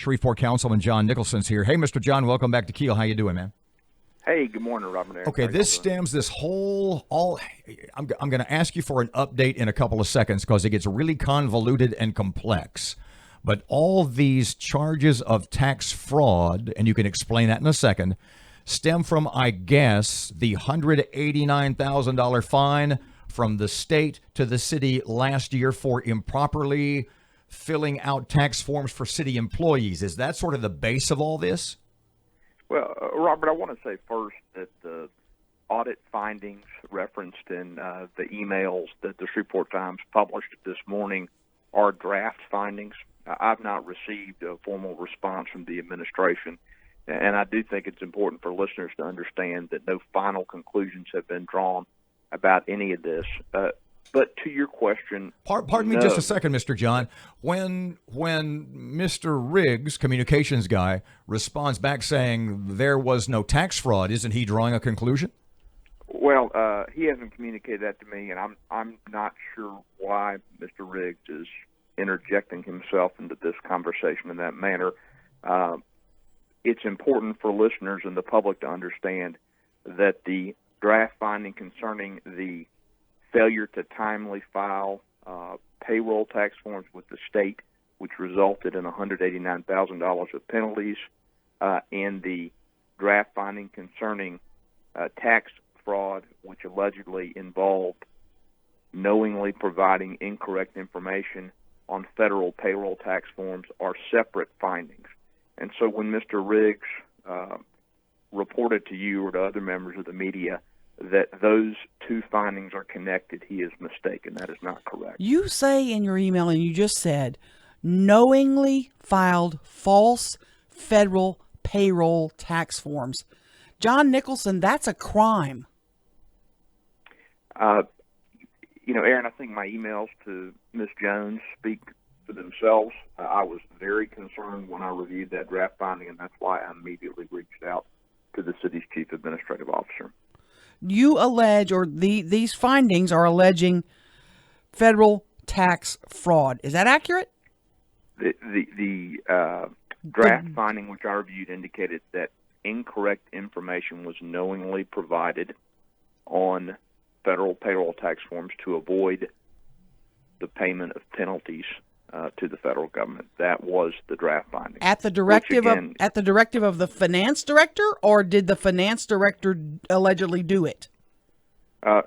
Shreveport Councilman John Nickelson's here. Hey, Mr. John, welcome back to Keel. How you doing, man? Hey, good morning, Robert. Okay, I'm going to ask you for an update in a couple of seconds because it gets really convoluted and complex. But all these charges of tax fraud, and you can explain that in a second, stem from, I guess, the $189,000 fine from the state to the city last year for improperly filling out tax forms for city employees. Is that sort of the base of all this? Well, Robert, I want to say first that the audit findings referenced in the emails that the Shreveport Times published this morning are draft findings. I've not received a formal response from the administration, and I do think it's important for listeners to understand that no final conclusions have been drawn about any of this. But to your question, pardon me just a second, Mr. John. When Mr. Riggs, communications guy, responds back saying there was no tax fraud, isn't he drawing a conclusion? Well, he hasn't communicated that to me, and I'm not sure why Mr. Riggs is interjecting himself into this conversation in that manner. It's important for listeners and the public to understand that the draft finding concerning the failure to timely file payroll tax forms with the state, which resulted in $189,000 of penalties, and the draft finding concerning tax fraud, which allegedly involved knowingly providing incorrect information on federal payroll tax forms, are separate findings. And so when Mr. Riggs reported to you or to other members of the media that those two findings are connected, he is mistaken. That is not correct. You say in your email, and you just said, knowingly filed false federal payroll tax forms. John Nickelson, that's a crime. Aaron, I think my emails to Ms. Jones speak for themselves. I was very concerned when I reviewed that draft finding, and that's why I immediately reached out to the city's chief administrative officer. You allege, or these findings are alleging federal tax fraud. Is that accurate? The draft finding, which I reviewed, indicated that incorrect information was knowingly provided on federal payroll tax forms to avoid the payment of penalties to the federal government. That was the draft finding. At the directive of the finance director, or did the finance director allegedly do it? No,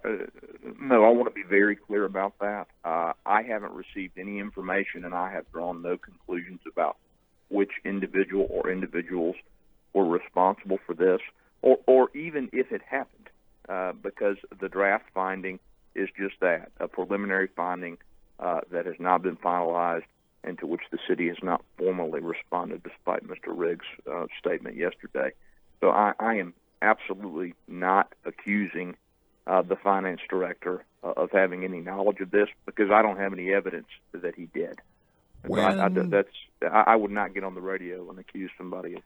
I want to be very clear about that. I haven't received any information, and I have drawn no conclusions about which individual or individuals were responsible for this, or even if it happened, because the draft finding is just that, a preliminary finding that has not been finalized and to which the city has not formally responded despite Mr. Riggs' statement yesterday. So I am absolutely not accusing the finance director of having any knowledge of this, because I don't have any evidence that he did. I would not get on the radio and accuse somebody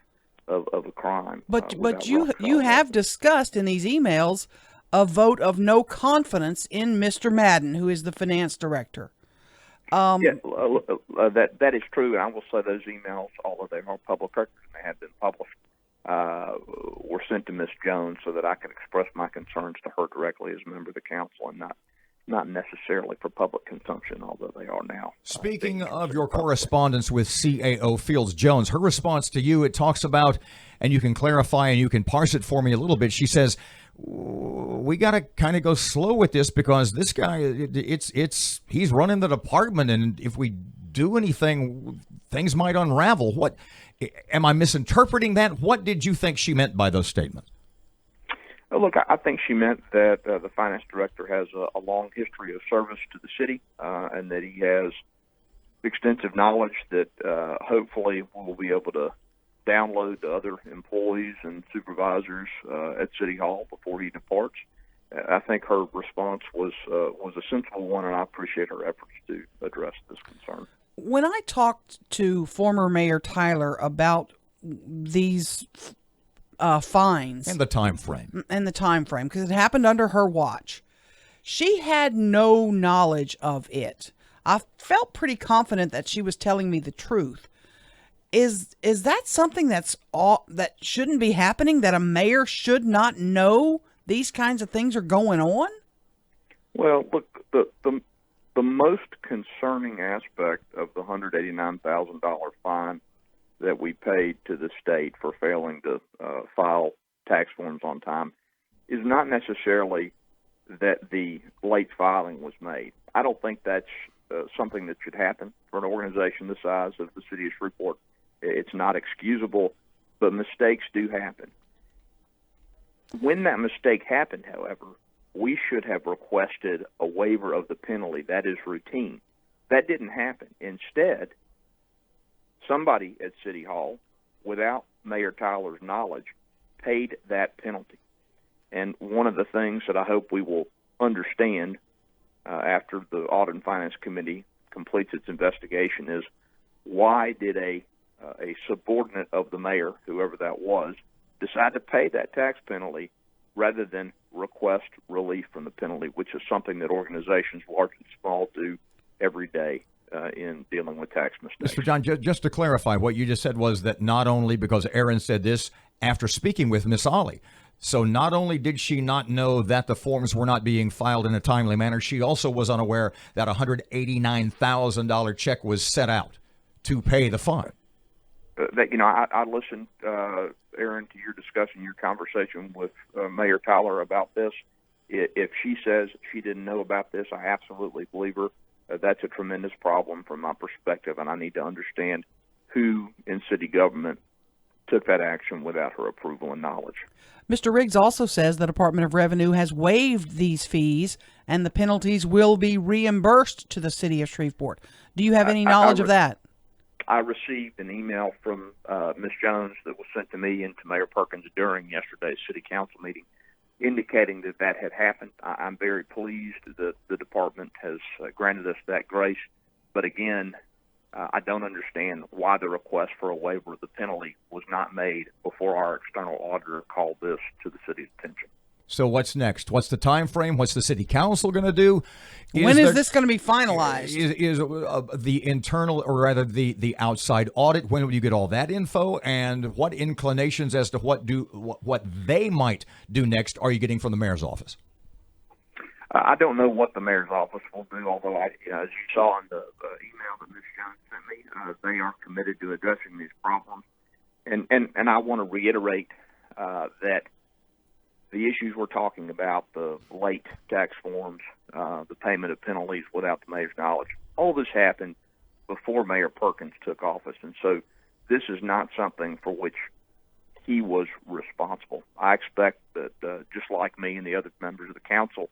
of a crime. But you have discussed in these emails a vote of no confidence in Mr. Madden, who is the finance director. That is true, and I will say those emails, although they are public records and they have been published, were sent to Ms. Jones so that I could express my concerns to her directly as a member of the council, and not necessarily for public consumption, although they are now. Speaking of your correspondence with CAO Fields Jones, her response to you, it talks about, and you can clarify and you can parse it for me a little bit. She says, we got to kind of go slow with this because this guy, he's running the department, and if we do anything, things might unravel. What, am I misinterpreting that? What did you think she meant by those statements? Look, I think she meant that the finance director has a long history of service to the city, and that he has extensive knowledge that hopefully we'll be able to download to other employees and supervisors at City Hall before he departs. I think her response was a sensible one, and I appreciate her efforts to address this concern. When I talked to former Mayor Tyler about these fines and the time frame, because it happened under her watch, she had no knowledge of it. I felt pretty confident that she was telling me the truth. Is that something that shouldn't be happening? That a mayor should not know these kinds of things are going on? Well, look, the most concerning aspect of the $189,000 fine that we paid to the state for failing to file tax forms on time is not necessarily that the late filing was made. I don't think that's something that should happen for an organization the size of the city of Shreveport. It's not excusable, but mistakes do happen. When that mistake happened, however, we should have requested a waiver of the penalty. That is routine. That didn't happen. Instead, somebody at City Hall, without Mayor Tyler's knowledge, paid that penalty. And one of the things that I hope we will understand after the Audit and Finance Committee completes its investigation is why did a subordinate of the mayor, whoever that was, decide to pay that tax penalty rather than request relief from the penalty, which is something that organizations large and small do every day in dealing with tax mistakes. Mr. John, just to clarify, what you just said was that not only, because Aaron said this after speaking with Miss Ollie, so not only did she not know that the forms were not being filed in a timely manner, she also was unaware that a $189,000 check was set out to pay the fine. I listened, Aaron, to your discussion, your conversation with Mayor Tyler about this. If she says she didn't know about this, I absolutely believe her. That's a tremendous problem from my perspective, and I need to understand who in city government took that action without her approval and knowledge. Mr. Riggs also says the Department of Revenue has waived these fees and the penalties will be reimbursed to the city of Shreveport. Do you have any knowledge of that? I received an email from Ms. Jones that was sent to me and to Mayor Perkins during yesterday's city council meeting indicating that that had happened. I'm very pleased that the department has granted us that grace. But again, I don't understand why the request for a waiver of the penalty was not made before our external auditor called this to the city's attention. So what's next? What's the time frame? What's the city council going to do? When is this going to be finalized? Is the internal, or rather the outside audit? When will you get all that info? And what inclinations as to what they might do next are you getting from the mayor's office? I don't know what the mayor's office will do, although as you saw in the email that Ms. Jones sent me, they are committed to addressing these problems. And I want to reiterate that the issues we're talking about, the late tax forms, the payment of penalties without the mayor's knowledge, all this happened before Mayor Perkins took office. And so this is not something for which he was responsible. I expect that just like me and the other members of the council,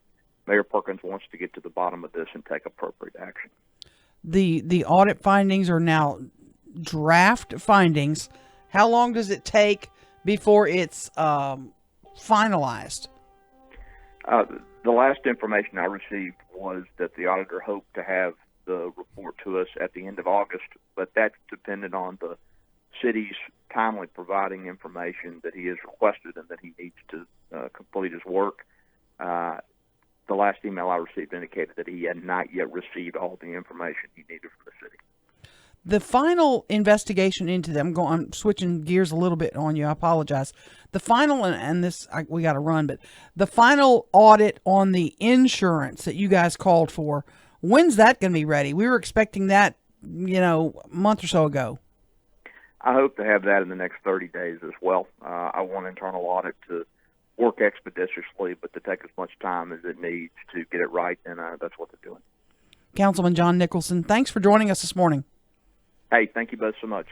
Mayor Perkins wants to get to the bottom of this and take appropriate action. The audit findings are now draft findings. How long does it take before it's finalized? The last information I received was that the auditor hoped to have the report to us at the end of August, but that's dependent on the city's timely providing information that he has requested and that he needs to complete his work. The last email I received indicated that he had not yet received all the information he needed from the city. The final investigation into them, I'm switching gears a little bit on you, I apologize. The final, and this, we got to run, but the final audit on the insurance that you guys called for, when's that going to be ready? We were expecting that, a month or so ago. I hope to have that in the next 30 days as well. I want internal audit to work expeditiously, but to take as much time as it needs to get it right, and that's what they're doing. Councilman John Nickelson, thanks for joining us this morning. Hey, thank you both so much.